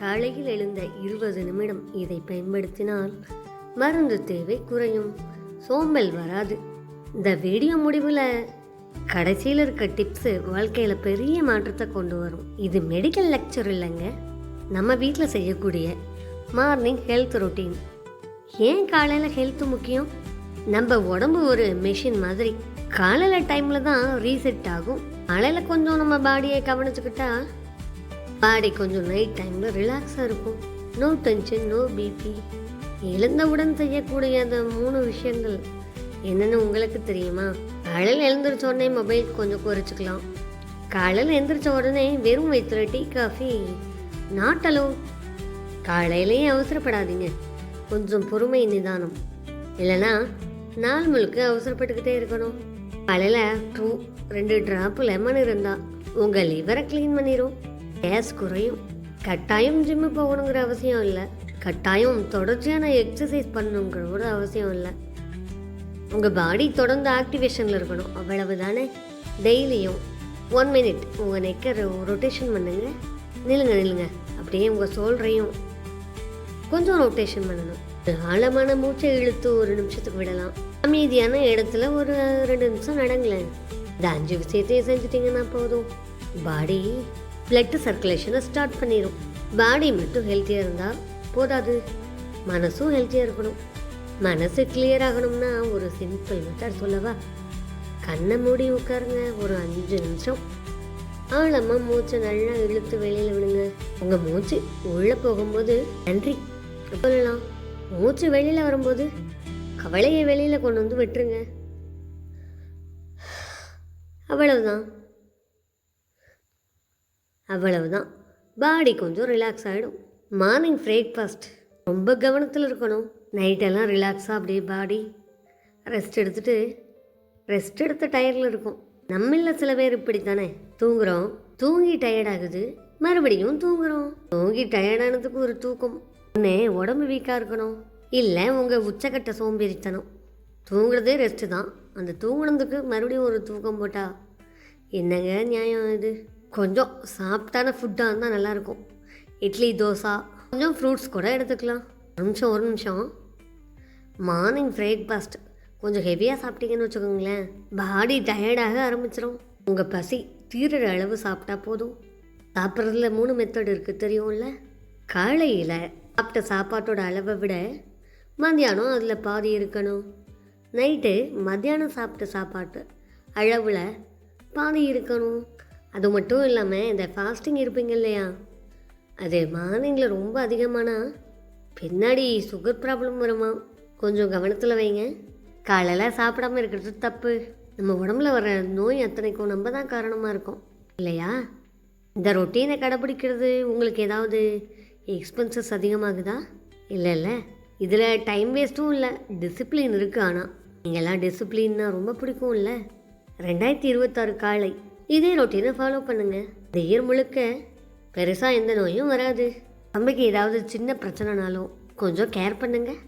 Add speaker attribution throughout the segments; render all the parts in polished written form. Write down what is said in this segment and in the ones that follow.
Speaker 1: காலையில் எழுந்த 20 நிமிடம் இதை பயன்படுத்தினால் மருந்து தேவை குறையும், சோம்பல் வராது. இந்த வீடியோ முடிவில் கடைசியில் இருக்க டிப்ஸு வாழ்க்கையில் பெரிய மாற்றத்தை கொண்டு வரும். இது மெடிக்கல் லெக்சர் இல்லைங்க, நம்ம வீட்டில் செய்யக்கூடிய மார்னிங் ஹெல்த் ரொட்டீன். ஏன் காலையில் ஹெல்த் முக்கியம்? நம்ம உடம்பு ஒரு மெஷின் மாதிரி. காலையில் டைமில் தான் ரீசெட் ஆகும். காலையில் கொஞ்சம் நம்ம பாடியை கவனிச்சுக்கிட்டா பாடி கொஞ்சம் நைட் டைமில் ரிலாக்ஸாக இருக்கும். No tension, no BP. எழுந்தவுடன் செய்யக்கூடிய அந்த 3 விஷயங்கள் என்னென்னு உங்களுக்கு தெரியுமா? காலையில் எழுந்திரிச்ச உடனே மொபைல் கொஞ்சம் குறைச்சிக்கலாம். காலையில் எழுந்திரிச்ச உடனே வெறும் வயிற்றுல டீ காஃபி நாட் அலோவ். காலையிலேயே அவசரப்படாதீங்க, கொஞ்சம் பொறுமை நிதானம். இல்லைன்னா நாள் முழுக்க அவசரப்பட்டுக்கிட்டே இருக்கணும். காலையில் 2 ட்ராப்பு லெமன் இருந்தால் உங்கள் லிவரை க்ளீன் பண்ணிடும், கேஸ் குறையும். கட்டாயம் ஜிம்மு போகணுங்கிற அவசியம் இல்லை, கட்டாயம் தொடர்ச்சியான எக்ஸசைஸ் பண்ணணுங்கிற ஒரு அவசியம் இல்லை. உங்கள் பாடி தொடர்ந்து ஆக்டிவேஷனில் இருக்கணும், அவ்வளவு தானே. டெய்லியும் 1 மினிட் உங்கள் நெக்கை ரொட்டேஷன் பண்ணுங்க. நில்லுங்க, அப்படியே உங்கள் சோல்றையும் கொஞ்சம் ரொட்டேஷன் பண்ணணும். ஆழமான மூச்சை இழுத்து 1 நிமிஷத்துக்கு விடலாம். அமைதியான இடத்துல ஒரு 2 நிமிஷம் நடங்களேன். இந்த 5 விஷயத்தையும் செஞ்சுட்டிங்கன்னா போதும். பாடி பிளட் சர்க்குலேஷனை ஸ்டார்ட் பண்ணிடும். பாடி மட்டும் ஹெல்த்தியாக இருந்தால் போதாது, மனசும் ஹெல்த்தியாக இருக்கணும். மனசு கிளியர் ஆகணும்னா ஒரு சிம்பிள் மெத்தட் சொல்லவா? கண்ணை மூடி உட்காருங்க, ஒரு 5 நிமிஷம் ஆழமாக மூச்சை நல்லா இழுத்து வெளியில் விடுங்க. உங்கள் மூச்சு உள்ளே போகும்போது நன்றி சொல்லலாம், மூச்சு வெளியில் வரும்போது கவலையை வெளியில் கொண்டு வந்து விட்டுருங்க. அவ்வளவுதான். பாடி கொஞ்சம் ரிலாக்ஸ் ஆகிடும். மார்னிங் பிரேக்ஃபாஸ்ட் ரொம்ப கவனத்தில் இருக்கணும். நைட்டெல்லாம் ரிலாக்ஸாக அப்படியே பாடி ரெஸ்ட் எடுத்த டயர்டில் இருக்கும். நம்மள சில பேர் இப்படி தானே தூங்குறோம், தூங்கி டயர்டாகுது, மறுபடியும் தூங்குறோம். தூங்கி டயர்டானதுக்கு ஒரு தூக்கம். ஒன்று உடம்பு வீக்காக இருக்கணும், இல்லை உங்கள் உச்சக்கட்ட சோம்பேறித்தனம். தூங்குறதே ரெஸ்ட்டு தான், அந்த தூங்குனதுக்கு மறுபடியும் ஒரு தூக்கம் போட்டால் என்னங்க நியாயம் இது? கொஞ்சம் சாஃப்டான ஃபுட்டாக இருந்தால் நல்லாயிருக்கும். இட்லி, தோசை, கொஞ்சம் ஃப்ரூட்ஸ் கூட எடுத்துக்கலாம். ஒரு நிமிஷம். மார்னிங் பிரேக்ஃபாஸ்ட் கொஞ்சம் ஹெவியாக சாப்பிட்டீங்கன்னு வச்சுக்கோங்களேன், பாடி டயர்டாக ஆரம்பிச்சிடும். உங்கள் பசி தீர்ற அளவு சாப்பிட்டா போதும். சாப்பிட்றதுல 3 மெத்தட் இருக்குது தெரியும்ல. காலையில் சாப்பிட்ட சாப்பாட்டோட அளவை விட மத்தியானம் அதில் பாதி இருக்கணும். நைட்டு மத்தியானம் சாப்பிட்ட சாப்பாட்டு அளவில் பாதி இருக்கணும். அது மட்டும் இல்லாமல் இந்த ஃபாஸ்டிங் இருப்பீங்க இல்லையா, அது மார்னிங்கில் ரொம்ப அதிகமானால் பின்னாடி சுகர் ப்ராப்ளம் வருமா, கொஞ்சம் கவனத்தில் வைங்க. காலையில் சாப்பிடாமல் இருக்கிறது தப்பு. நம்ம உடம்புல வர நோய் அத்தனைக்கும் நம்ம தான் காரணமாக இருக்கோம் இல்லையா? இந்த ரொட்டீனை கடைப்பிடிக்கிறது உங்களுக்கு ஏதாவது எக்ஸ்பென்சஸ் அதிகமாகுதா? இல்லை, இதில் டைம் வேஸ்ட்டும் இல்லை, டிசிப்ளின் இருக்குது. ஆனால் நீங்கள்லாம் டிசிப்ளின்னா ரொம்ப பிடிக்கும் இல்லை? 2026 காலை இதே ரொட்டீனை ஃபாலோ பண்ணுங்கள். இந்த இயர் முழுக்க பெருசாக எந்த நோயும் வராது. தம்பிக்கு ஏதாவது சின்ன பிரச்சனைனாலும் கொஞ்சம் கேர் பண்ணுங்கள்.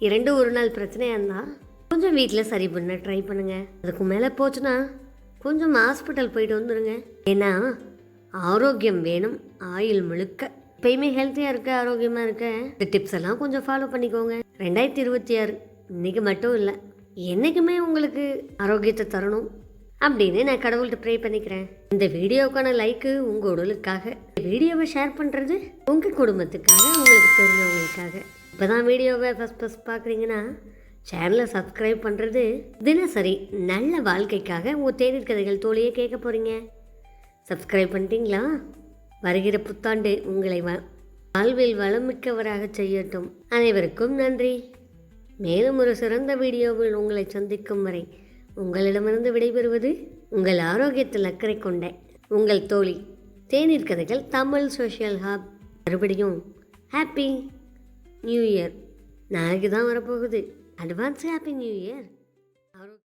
Speaker 1: 2 ஒரு நாள் பிரச்சனையாக இருந்தால் கொஞ்சம் வீட்டில் சரி பண்ண ட்ரை பண்ணுங்கள். அதுக்கு மேலே போச்சுன்னா கொஞ்சம் ஹாஸ்பிட்டல் போயிட்டு வந்துடுங்க. ஏன்னா ஆரோக்கியம் வேணும் ஆயுள் முழுக்க. எப்பயுமே ஹெல்த்தியாக இருக்க, ஆரோக்கியமாக இருக்க இந்த டிப்ஸ் எல்லாம் கொஞ்சம் ஃபாலோ பண்ணிக்கோங்க. 2026 இன்றைக்கி மட்டும் இல்லை, என்றைக்குமே உங்களுக்கு ஆரோக்கியத்தை தரணும் அப்படின்னு நான் கடவுள்கிட்ட ப்ரே பண்ணிக்கிறேன். இந்த வீடியோவுக்கான லைக்கு உங்கள் உடலுக்காக, வீடியோவை ஷேர் பண்ணுறது உங்கள் குடும்பத்துக்காக, உங்களுக்கு தெரிஞ்சவங்களுக்காக. இப்போ தான் வீடியோவை ஃபஸ்ட் பார்க்குறீங்கன்னா சேனலை சப்ஸ்கிரைப் பண்ணுறது தினசரி நல்ல வாழ்க்கைக்காக உங்கள் தேநீர் கதைகள் தோழியே கேட்க போகிறீங்க. சப்ஸ்கிரைப் பண்ணிட்டீங்களா? வருகிற புத்தாண்டு உங்களை வாழ்வில் வளமிக்கவராக செய்யட்டும். அனைவருக்கும் நன்றி. மேலும் ஒரு சிறந்த வீடியோவில் உங்களை சந்திக்கும் வரை உங்களிடமிருந்து விடைபெறுவது உங்கள் ஆரோக்கியத்தில் அக்கறை கொண்ட உங்கள் தோழி. தேநீர் கதைகள் தமிழ் சோஷியல் ஹப். மறுபடியும் ஹாப்பி நியூ இயர். நாளைக்கு தான் வரப்போகுது. Advance happy new year.